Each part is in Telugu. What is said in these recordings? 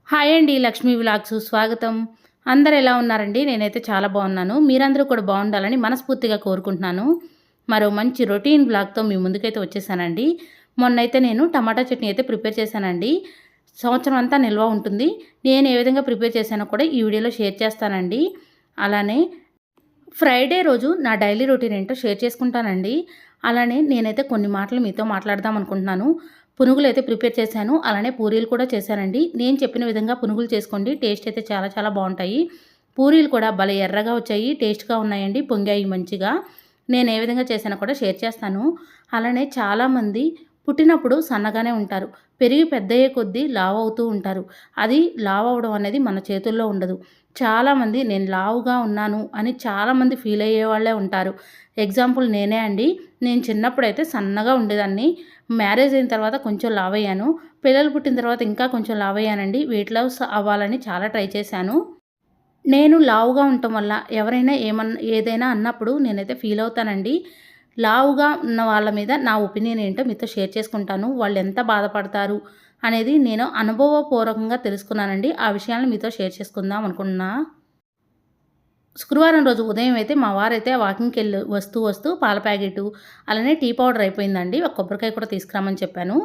హాయ్ అండి. లక్ష్మీ వ్లాగ్స్ స్వాగతం. అందరూ ఎలా ఉన్నారండి? నేనైతే చాలా బాగున్నాను. మీరందరూ కూడా బాగుండాలని మనస్ఫూర్తిగా కోరుకుంటున్నాను. మరో మంచి రొటీన్ వ్లాగ్‌తో మీ ముందుకైతే వచ్చేసానండి. మొన్నైతే నేను టమాటా చట్నీ అయితే ప్రిపేర్ చేశానండి. సంవత్సరం అంతా నిల్వ ఉంటుంది. నేను ఏ విధంగా ప్రిపేర్ చేశానో కూడా ఈ వీడియోలో షేర్ చేస్తానండి. అలానే ఫ్రైడే రోజు నా డైలీ రొటీన్ ఏంటో షేర్ చేసుకుంటానండి. అలానే నేనైతే కొన్ని మాటలు మీతో మాట్లాడదాం అనుకుంటున్నాను. పునుగులైతే ప్రిపేర్ చేశాను. అలానే పూరీలు కూడా చేశానండి. నేను చెప్పిన విధంగా పునుగులు చేసుకోండి. టేస్ట్ అయితే చాలా చాలా బావుంటాయి. పూరీలు కూడా భలే ఎర్రగా వచ్చాయి. టేస్ట్‌గా ఉన్నాయండి. పొంగాయి మంచిగా. నేను ఏ విధంగా చేశానో కూడా షేర్ చేస్తాను. అలానే చాలామంది పుట్టినప్పుడు సన్నగానే ఉంటారు. పెరిగి పెద్దయ్యే కొద్దీ లావవుతూ ఉంటారు. అది లావవ్వడం అనేది మన చేతుల్లో ఉండదు. చాలామంది నేను లావుగా ఉన్నాను అని చాలామంది ఫీల్ అయ్యేవాళ్ళే ఉంటారు. ఎగ్జాంపుల్ నేనే అండి. నేను చిన్నప్పుడైతే సన్నగా ఉండేదాన్ని. మ్యారేజ్ అయిన తర్వాత కొంచెం లావయ్యాను. పిల్లలు పుట్టిన తర్వాత ఇంకా కొంచెం లావయ్యానండి. వెయిట్ లాస్ అవ్వాలని చాలా ట్రై చేశాను. నేను లావుగా ఉండటం వల్ల ఎవరైనా ఏదైనా అన్నప్పుడు నేనైతే ఫీల్ అవుతానండి. లావుగా ఉన్న వాళ్ళ మీద నా ఒపీనియన్ ఏంటో మీతో షేర్ చేసుకుంటాను. వాళ్ళు ఎంత బాధపడతారు అనేది నేను అనుభవపూర్వకంగా తెలుసుకున్నానండి. ఆ విషయాలను మీతో షేర్ చేసుకుందాం అనుకుంటున్నా. శుక్రవారం రోజు ఉదయం అయితే మా వారైతే వాకింగ్‌కెళ్ళి వస్తూ పాల ప్యాకెటు, అలానే టీ పౌడర్ అయిపోయిందండి. ఒక కొబ్బరికాయ కూడా తీసుకురామని చెప్పాను.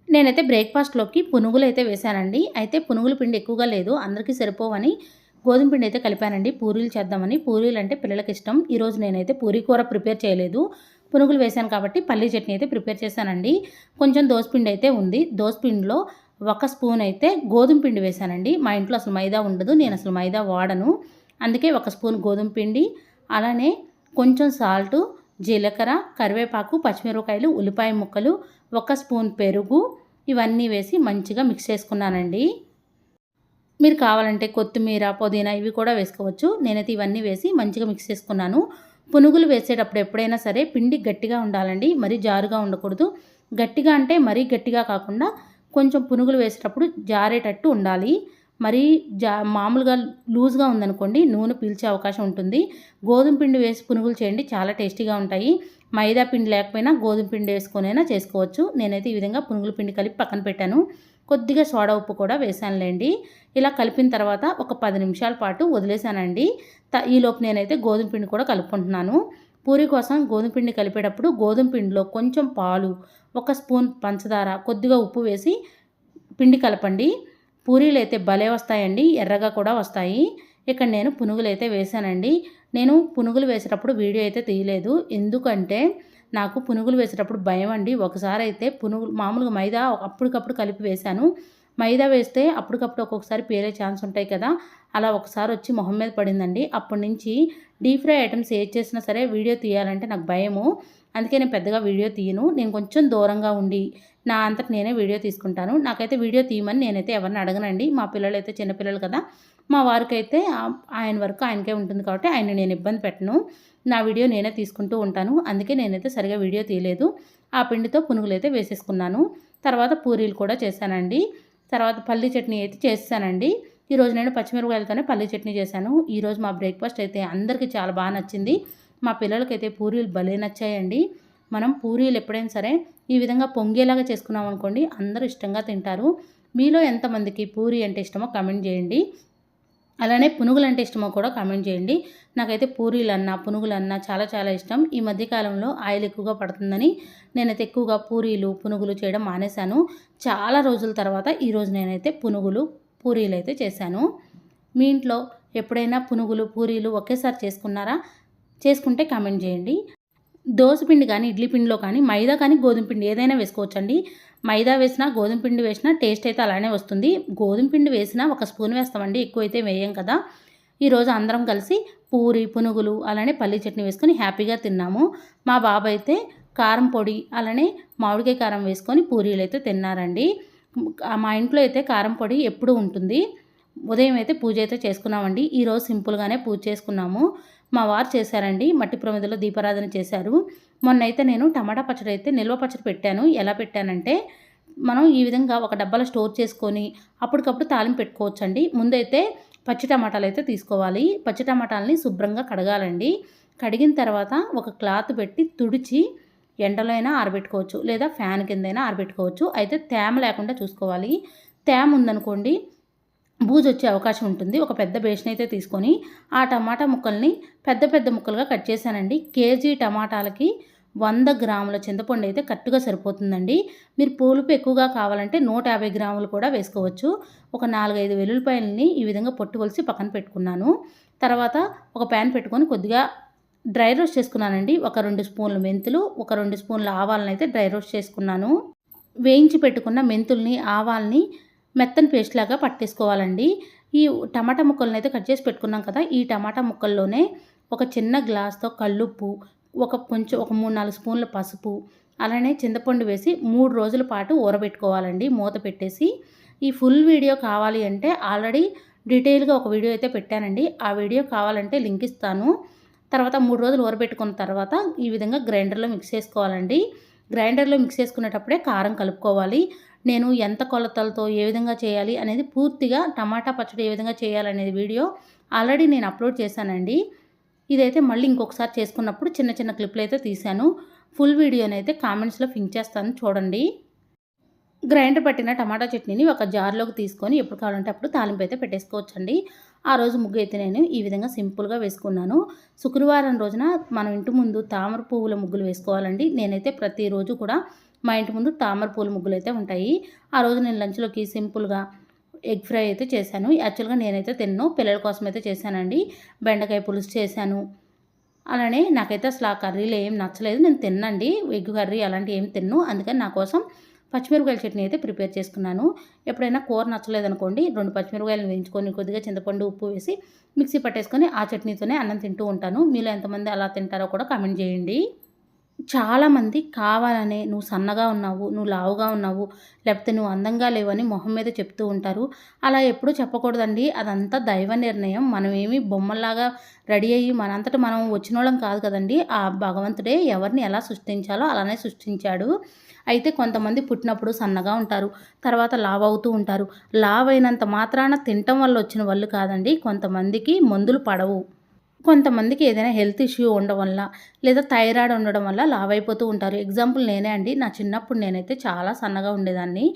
నేనైతే బ్రేక్‌ఫాస్ట్‌లోకి పునుగులైతే వేశానండి. అయితే పునుగుల పిండి ఎక్కువగా లేదు. అందరికీ సరిపోవని గోధుమ పిండి అయితే కలిపానండి. పూరీలు చేద్దామని. పూరీలంటే పిల్లలకిష్టం. ఈరోజు నేనైతే పూరీ కూర ప్రిపేర్ చేయలేదు. పునుగులు వేశాను కాబట్టి పల్లీ చట్నీ అయితే ప్రిపేర్ చేశానండి. కొంచెం దోసపిండి అయితే ఉంది. దోసపిండిలో ఒక స్పూన్ అయితే గోధుమ పిండి వేశానండి. మా ఇంట్లో అసలు మైదా ఉండదు. నేను అసలు మైదా వాడను. అందుకే ఒక స్పూన్ గోధుమ పిండి, అలానే కొంచెం సాల్టు, జీలకర్ర, కరివేపాకు, పచ్చిమిరపకాయలు, ఉల్లిపాయ ముక్కలు, ఒక స్పూన్ పెరుగు ఇవన్నీ వేసి మంచిగా మిక్స్ చేసుకున్నానండి. మీరు కావాలంటే కొత్తిమీర, పుదీనా ఇవి కూడా వేసుకోవచ్చు. నేనైతే ఇవన్నీ వేసి మంచిగా మిక్స్ చేసుకున్నాను. పునుగులు వేసేటప్పుడు ఎప్పుడైనా సరే పిండి గట్టిగా ఉండాలండి. మరీ జారుగా ఉండకూడదు. గట్టిగా అంటే మరీ గట్టిగా కాకుండా కొంచెం పునుగులు వేసేటప్పుడు జారేటట్టు ఉండాలి. మరీ మామూలుగా లూజ్‌గా ఉందనుకోండి నూనె పీల్చే అవకాశం ఉంటుంది. గోధుమ పిండి వేసి పునుగులు చేయండి చాలా టేస్టీగా ఉంటాయి. మైదా పిండి లేకపోయినా గోధుమ పిండి వేసుకొనైనా చేసుకోవచ్చు. నేనైతే ఈ విధంగా పునుగుల పిండి కలిపి పక్కన పెట్టాను. కొద్దిగా సోడా ఉప్పు కూడా వేశానులేండి. ఇలా కలిపిన తర్వాత ఒక 10 నిమిషాల పాటు వదిలేసానండి. ఈలోపు నేనైతే గోధుమ పిండి కూడా కలుపుకుంటున్నాను. పూరి కోసం గోధుమ పిండి కలిపేటప్పుడు గోధుమ పిండిలో కొంచెం పాలు, ఒక స్పూన్ పంచదార, కొద్దిగా ఉప్పు వేసి పిండి కలపండి. పూరీలైతే భలే వస్తాయండి. ఎర్రగా కూడా వస్తాయి. ఇక్కడ నేను పునుగులైతే వేశానండి. నేను పునుగులు వేసేటప్పుడు వీడియో అయితే తీయలేదు. ఎందుకంటే నాకు పునుగులు వేసేటప్పుడు భయమండి. ఒకసారైతే మామూలుగా మైదా అప్పటికప్పుడు కలిపి వేశాను. మైదా వేస్తే అప్పటికప్పుడు ఒక్కొక్కసారి పేలే ఛాన్స్ ఉంటాయి కదా! అలా ఒకసారి వచ్చి మొహం మీద పడిందండి. అప్పటి నుంచి డీప్ ఫ్రై ఐటెమ్స్ ఏది చేసినా సరే వీడియో తీయాలంటే నాకు భయము. అందుకే నేను పెద్దగా వీడియో తీయను. నేను కొంచెం దూరంగా ఉండి నా అంతట నేనే వీడియో తీసుకుంటాను. నాకైతే వీడియో తీయమని నేనైతే ఎవరిని అడగనండి. మా పిల్లలైతే చిన్న పిల్లలు కదా! మా వారికైతే ఆయన వర్క్ ఆయనకే ఉంటుంది కాబట్టి ఆయన్ని నేను ఇబ్బంది పెట్టను. నా వీడియో నేనే తీసుకుంటూ ఉంటాను. అందుకే నేనైతే సరిగ్గా వీడియో తీయలేదు. ఆ పిండితో పునుగులైతే వేసేసుకున్నాను. తర్వాత పూరీలు కూడా చేశానండి. తర్వాత పల్లీ చట్నీ అయితే చేసేసానండి. ఈరోజు నేను పచ్చిమిరపకాయలతోనే పల్లీ చట్నీ చేశాను. ఈరోజు మా బ్రేక్‌ఫాస్ట్ అయితే అందరికీ చాలా బాగా నచ్చింది. మా పిల్లలకైతే పూరీలు భలే నచ్చాయండి. మనం పూరీలు ఎప్పుడైనా సరే ఈ విధంగా పొంగేలాగా చేసుకున్నామనుకోండి అందరూ ఇష్టంగా తింటారు. మీలో ఎంతమందికి పూరి అంటే ఇష్టమో కామెంట్ చేయండి. అలానే పునుగులంటే ఇష్టమో కూడా కామెంట్ చేయండి. నాకైతే పూరీలన్నా, పునుగులన్నా చాలా చాలా ఇష్టం. ఈ మధ్య కాలంలో ఆయిల్ ఎక్కువగా పడుతుందని నేనైతే ఎక్కువగా పూరీలు, పునుగులు చేయడం మానేశాను. చాలా రోజుల తర్వాత ఈరోజు నేనైతే పూరీలైతే చేశాను. మీ ఇంట్లో ఎప్పుడైనా పునుగులు, పూరీలు ఒకేసారి చేసుకున్నారా? చేసుకుంటే కామెంట్ చేయండి. దోస పిండి కానీ, ఇడ్లీ పిండిలో కానీ, మైదా కానీ, గోధుమ పిండి ఏదైనా వేసుకోవచ్చండి. మైదా వేసినా, గోధుమ పిండి వేసినా టేస్ట్ అయితే అలానే వస్తుంది. గోధుమ పిండి వేసినా ఒక స్పూన్ వేస్తామండి. ఎక్కువైతే వేయం కదా! ఈరోజు అందరం కలిసి పూరి, పునుగులు అలానే పల్లీ చట్నీ వేసుకొని హ్యాపీగా తిన్నాము. మా బాబు అయితే కారం పొడి, అలానే మామిడికాయ కారం వేసుకొని పూరీలైతే తిన్నారండి. మా ఇంట్లో అయితే కారం పొడి ఎప్పుడూ ఉంటుంది. ఉదయం అయితే పూజ అయితే చేసుకున్నామండి. ఈరోజు సింపుల్‌గానే పూజ చేసుకున్నాము. మా వారు చేశారండి. మట్టి ప్రమిదలో దీపారాధన చేశారు. మొన్నైతే నేను టమాటా పచ్చడి అయితే నిల్వ పచ్చడి పెట్టాను. ఎలా పెట్టానంటే, మనం ఈ విధంగా ఒక డబ్బాలో స్టోర్ చేసుకొని అప్పటికప్పుడు తాలింపు పెట్టుకోవచ్చండి. ముందైతే పచ్చి టమాటాలైతే తీసుకోవాలి. పచ్చి టమాటాలని శుభ్రంగా కడగాలండి. కడిగిన తర్వాత ఒక క్లాత్ పెట్టి తుడిచి ఎండలో అయినా ఆరబెట్టుకోవచ్చు. లేదా ఫ్యాన్ కిందైనా ఆరబెట్టుకోవచ్చు. అయితే తేమ లేకుండా చూసుకోవాలి. తేమ ఉందనుకోండి బూజొచ్చే అవకాశం ఉంటుంది. ఒక పెద్ద బేషన్ అయితే తీసుకొని ఆ టమాటా ముక్కల్ని పెద్ద పెద్ద ముక్కలుగా కట్ చేశానండి. కేజీ టమాటాలకి 100 గ్రాముల చింతపండు అయితే కరెక్ట్‌గా సరిపోతుందండి. మీరు పులుపు ఎక్కువగా కావాలంటే 150 గ్రాములు కూడా వేసుకోవచ్చు. ఒక 4, 5 వెల్లుల్లిపాయలని ఈ విధంగా పొట్టు ఒలిచి పక్కన పెట్టుకున్నాను. తర్వాత ఒక ప్యాన్ పెట్టుకొని కొద్దిగా డ్రై రోస్ట్ చేసుకున్నానండి. ఒక 2 స్పూన్లు మెంతులు, ఒక 2 స్పూన్ల ఆవాలనైతే డ్రై రోస్ట్ చేసుకున్నాను. వేయించి పెట్టుకున్న మెంతుల్ని, ఆవాల్ని మెత్తని పేస్ట్ లాగా పట్టేసుకోవాలండి. ఈ టమాటా ముక్కలనైతే కట్ చేసి పెట్టుకున్నాం కదా! ఈ టమాటా ముక్కల్లోనే ఒక చిన్న గ్లాస్‌తో కల్లుప్పు, ఒక 3, 4 స్పూన్ల పసుపు, అలానే చింతపండు వేసి 3 రోజుల పాటు ఊరబెట్టుకోవాలండి మూత పెట్టేసి. ఈ ఫుల్ వీడియో కావాలి అంటే ఆల్రెడీ డీటెయిల్‌గా ఒక వీడియో అయితే పెట్టానండి. ఆ వీడియో కావాలంటే లింక్ ఇస్తాను. తర్వాత 3 రోజులు ఊరబెట్టుకున్న తర్వాత ఈ విధంగా గ్రైండర్‌లో మిక్స్ చేసుకోవాలండి. గ్రైండర్‌లో మిక్స్ చేసుకునేటప్పుడే కారం కలుపుకోవాలి. నేను ఎంత కొలతలతో ఏ విధంగా చేయాలి అనేది పూర్తిగా టమాటా పచ్చడి ఏ విధంగా చేయాలనేది వీడియో ఆల్రెడీ నేను అప్లోడ్ చేశానండి. ఇదైతే మళ్ళీ ఇంకొకసారి చేసుకున్నప్పుడు చిన్న చిన్న క్లిప్‌లయితే తీశాను. ఫుల్ వీడియోనైతే కామెంట్స్‌లో పింక్ చేస్తాను చూడండి. గ్రైండర్ పట్టిన టమాటా చట్నీని ఒక జార్‌లోకి తీసుకొని ఎప్పుడు కావాలంటే అప్పుడు తాలింపైతే పెట్టేసుకోవచ్చండి. ఆ రోజు ముగ్గు అయితే నేను ఈ విధంగా సింపుల్‌గా వేసుకున్నాను. శుక్రవారం రోజున మనం ఇంటి ముందు తామర పువ్వుల ముగ్గులు వేసుకోవాలండి. నేనైతే ప్రతిరోజు కూడా మా ఇంటి ముందు తామర పూల ముగ్గులైతే ఉంటాయి. ఆ రోజు నేను లంచ్‌లోకి సింపుల్‌గా ఎగ్ ఫ్రై అయితే చేశాను. యాక్చువల్‌గా నేనైతే తినను. పిల్లల కోసం అయితే చేశానండి. బెండకాయ పులుసు చేశాను. అలానే నాకైతే అసలు ఆ కర్రీలు ఏం నచ్చలేదు. నేను తిననండి. ఎగ్ కర్రీ అలాంటివి ఏం తినను. అందుకని నా కోసం పచ్చిమిరపకాయల చట్నీ అయితే ప్రిపేర్ చేసుకున్నాను. ఎప్పుడైనా కూర నచ్చలేదనుకోండి 2 పచ్చిమిరపకాయలను వేయించుకొని కొద్దిగా చింతపండు, ఉప్పు వేసి మిక్సీ పట్టేసుకొని ఆ చట్నీతోనే అన్నం తింటూ ఉంటాను. మీలో ఎంతమంది అలా తింటారో కూడా కామెంట్ చేయండి. చాలామంది కావాలనే నువ్వు సన్నగా ఉన్నావు, నువ్వు లావుగా ఉన్నావు, లేకపోతే నువ్వు అందంగా లేవని మొహం మీద చెప్తూ ఉంటారు. అలా ఎప్పుడూ చెప్పకూడదండి. అదంతా దైవ నిర్ణయం. మనమేమి బొమ్మల్లాగా రెడీ అయ్యి మనంతట మనం వచ్చినోళ్ళం కాదు కదండీ. ఆ భగవంతుడే ఎవరిని ఎలా సృష్టించాలో అలానే సృష్టించాడు. అయితే కొంతమంది పుట్టినప్పుడు సన్నగా ఉంటారు. తర్వాత లావవుతూ ఉంటారు. లావైనంత మాత్రాన తినటం వల్ల వచ్చిన ఒళ్ళు కాదండి. కొంతమందికి మందులు పడవు. కొంతమందికి ఏదైనా హెల్త్ ఇష్యూ ఉండడం వల్ల లేదా థైరాయిడ్ ఉండడం వల్ల లావైపోతూ ఉంటారు. ఎగ్జాంపుల్ నేనే అండి. నా చిన్నప్పుడు నేనైతే చాలా సన్నగా ఉండేదాన్ని.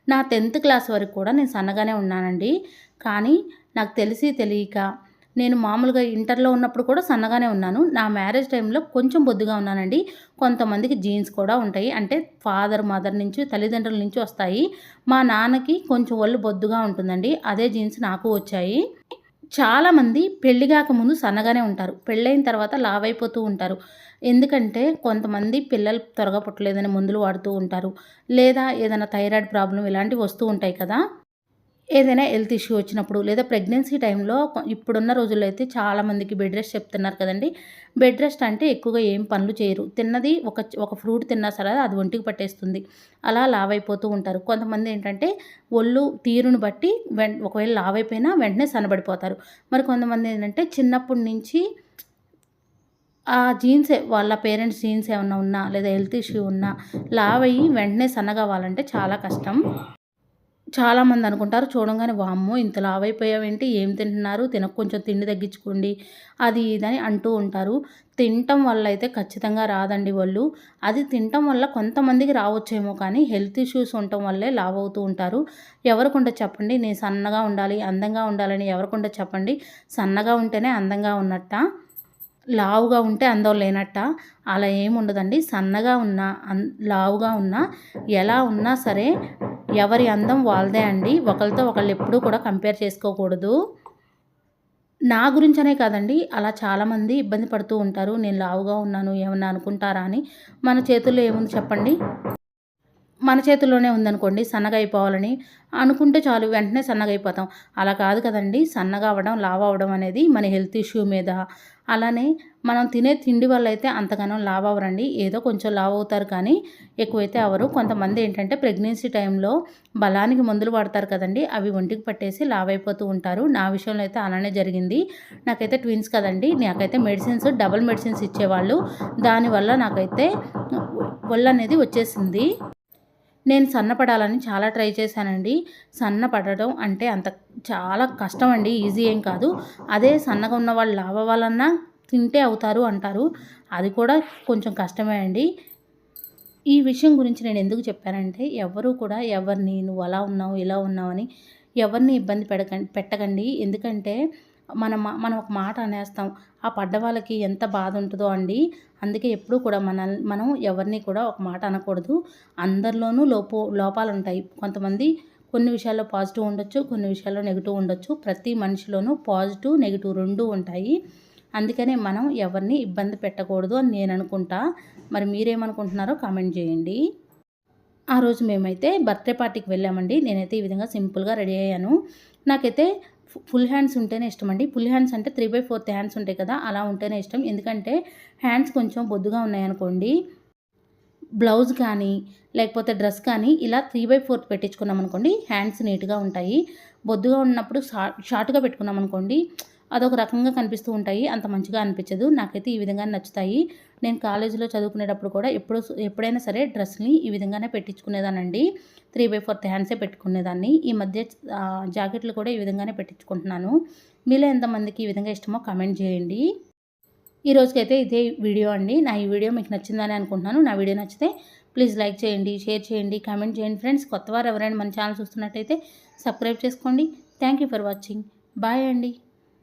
నా 10th క్లాస్ వరకు కూడా నేను సన్నగానే ఉన్నానండి. కానీ నాకు తెలిసి తెలియక నేను మామూలుగా ఇంటర్‌లో ఉన్నప్పుడు కూడా సన్నగానే ఉన్నాను. నా మ్యారేజ్ టైంలో కొంచెం బొద్దుగా ఉన్నానండి. కొంతమందికి జీన్స్ కూడా ఉంటాయి. అంటే ఫాదర్, మదర్ నుంచి తల్లిదండ్రుల నుంచి వస్తాయి. మా నాన్నకి కొంచెం ఒళ్ళు బొద్దుగా ఉంటుందండి. అదే జీన్స్ నాకు వచ్చాయి. చాలామంది పెళ్లి గాకముందు సన్నగానే ఉంటారు. పెళ్ళైన తర్వాత లావైపోతూ ఉంటారు. ఎందుకంటే కొంతమంది పిల్లలు త్వరగా పుట్టలేదని మందులు వాడుతూ ఉంటారు. లేదా ఏదైనా థైరాయిడ్ ప్రాబ్లమ్ ఇలాంటివి వస్తూ ఉంటాయి కదా! ఏదైనా హెల్త్ ఇష్యూ వచ్చినప్పుడు లేదా ప్రెగ్నెన్సీ టైంలో ఇప్పుడున్న రోజుల్లో అయితే చాలామందికి బెడ్ రెస్ట్ చెప్తున్నారు కదండీ! బెడ్ రెస్ట్ అంటే ఎక్కువగా ఏం పనులు చేయరు. తిన్నది ఒక ఫ్రూట్ తిన్నా సరే అది ఒంటికి పట్టేస్తుంది. అలా లావైపోతూ ఉంటారు. కొంతమంది ఏంటంటే ఒళ్ళు తీరును బట్టి ఒకవేళ లావైపోయినా వెంటనే సన్నబడిపోతారు. మరి కొంతమంది ఏంటంటే చిన్నప్పటి నుంచి ఆ జీన్సే వాళ్ళ పేరెంట్స్ జీన్స్ ఏమన్నా ఉన్నా లేదా హెల్త్ ఇష్యూ ఉన్నా లావయ్యి వెంటనే సన్నగవ్వాలంటే చాలా కష్టం. చాలామంది అనుకుంటారు చూడంగానే వామ్మో! ఇంత లావైపోయావేంటి? ఏం తింటున్నారు? కొంచెం తిండి తగ్గించుకోండి. అది ఇది అని అంటూ ఉంటారు. తినటం వల్ల అయితే ఖచ్చితంగా రాదండి ఒళ్ళు. అది తినటం వల్ల కొంతమందికి రావచ్చేమో కానీ హెల్త్ ఇష్యూస్ ఉండటం వల్లే లావవుతూ ఉంటారు. ఎవరికుంటది చెప్పండి? నేను సన్నగా ఉండాలి, అందంగా ఉండాలని ఎవరికుంటది చెప్పండి? సన్నగా ఉంటేనే అందంగా ఉన్నట్టా? లావుగా ఉంటే అందం లేనట్టా? అలా ఏముండదండి. సన్నగా ఉన్నా, లావుగా ఉన్నా, ఎలా ఉన్నా సరే ఎవరి అందం వాళ్ళదే అండి. ఒకళ్ళతో ఒకళ్ళు ఎప్పుడూ కూడా కంపేర్ చేసుకోకూడదు. నా గురించనే కాదండి. అలా చాలామంది ఇబ్బంది పడుతూ ఉంటారు. నేను లావుగా ఉన్నాను ఏమన్నా అనుకుంటారా అని. మన చేతుల్లో ఏముంది చెప్పండి? మన చేతుల్లోనే ఉందనుకోండి సన్నగా అయిపోవాలని అనుకుంటే చాలు వెంటనే సన్నగా అయిపోతాం. అలా కాదు కదండీ! సన్నగా అవ్వడం, లావు అవ్వడం అనేది మన హెల్త్ ఇష్యూ మీద, అలానే మనం తినే తిండి వల్ల అయితే అంతగానం లావు అవ్వరండి. ఏదో కొంచెం లావు అవుతారు కానీ ఎక్కువైతే అవ్వరు. కొంతమంది ఏంటంటే ప్రెగ్నెన్సీ టైంలో బలానికి మందులు వాడతారు కదండీ! అవి ఒంటికి పట్టేసి లావైపోతూ ఉంటారు. నా విషయంలో అయితే అలానే జరిగింది. నాకైతే ట్విన్స్ కదండీ! నాకైతే డబుల్ మెడిసిన్స్ ఇచ్చేవాళ్ళు. దానివల్ల నాకైతే ఒళ్ళనేది వచ్చేసింది. నేను సన్నపడాలని చాలా ట్రై చేశానండి. సన్నపడడం అంటే చాలా కష్టం అండి. ఈజీ ఏం కాదు. అదే సన్నగా ఉన్నవాళ్ళు లావు అవ్వాలన్నా తింటే అవుతారు అంటారు. అది కూడా కొంచెం కష్టమే అండి. ఈ విషయం గురించి నేను ఎందుకు చెప్పానంటే ఎవరు కూడా ఎవరిని నువ్వు అలా ఉన్నావు, ఇలా ఉన్నావు అని ఎవరిని ఇబ్బంది పెట్టకండి. ఎందుకంటే మనం ఒక మాట అనేస్తాం. ఆ పడ్డ వాళ్ళకి ఎంత బాధ ఉంటదో అండి. అందుకే ఎప్పుడూ కూడా మనం ఎవరిని కూడా ఒక మాట అనకూడదు. అందరిలోనూ లోపాలుంటాయి. కొంతమంది కొన్ని విషయాల్లో పాజిటివ్ ఉండొచ్చు. కొన్ని విషయాల్లో నెగెటివ్ ఉండొచ్చు. ప్రతి మనిషిలోనూ పాజిటివ్, నెగెటివ్ 2 ఉంటాయి. అందుకనే మనం ఎవరిని ఇబ్బంది పెట్టకూడదు అని నేను అనుకుంటా. మరి మీరేమనుకుంటున్నారో కామెంట్ చేయండి. ఆ రోజు మేమైతే బర్త్‌డే పార్టీకి వెళ్ళామండి. నేనైతే ఈ విధంగా సింపుల్‌గా రెడీ అయ్యాను. నాకైతే ఫుల్ హ్యాండ్స్ ఉంటేనే ఇష్టమండి. ఫుల్ హ్యాండ్స్ అంటే 3/4 హ్యాండ్స్ ఉంటాయి కదా! అలా ఉంటేనే ఇష్టం. ఎందుకంటే హ్యాండ్స్ కొంచెం బొద్దుగా ఉన్నాయనుకోండి, బ్లౌజ్ కానీ, లేకపోతే డ్రెస్ కానీ ఇలా 3/4 పెట్టించుకున్నామనుకోండి హ్యాండ్స్ నీట్‌గా ఉంటాయి. బొద్దుగా ఉన్నప్పుడు షార్ట్‌గా పెట్టుకున్నామనుకోండి అదొక రకంగా కనిపిస్తూ ఉంటాయి. అంత మంచిగా అనిపించదు. నాకైతే ఈ విధంగానే నచ్చుతాయి. నేను కాలేజీలో చదువుకునేటప్పుడు కూడా ఎప్పుడైనా సరే డ్రెస్‌ని ఈ విధంగానే పెట్టించుకునేదాన్నండి. 3/4 హ్యాండ్సే పెట్టుకునేదాన్ని. ఈ మధ్య జాకెట్లు కూడా ఈ విధంగానే పెట్టించుకుంటున్నాను. మీలో ఎంతమందికి ఈ విధంగా ఇష్టమో కామెంట్ చేయండి. ఈ రోజుకైతే ఇదే వీడియో అండి. ఈ వీడియో మీకు నచ్చిందని అనుకుంటున్నాను. నా వీడియో నచ్చితే ప్లీజ్ లైక్ చేయండి, షేర్ చేయండి, కామెంట్ చేయండి ఫ్రెండ్స్. కొత్తవారు ఎవరైనా మన ఛానల్ చూస్తున్నట్టయితే సబ్స్క్రైబ్ చేసుకోండి. Thank you for watching. Bye అండి.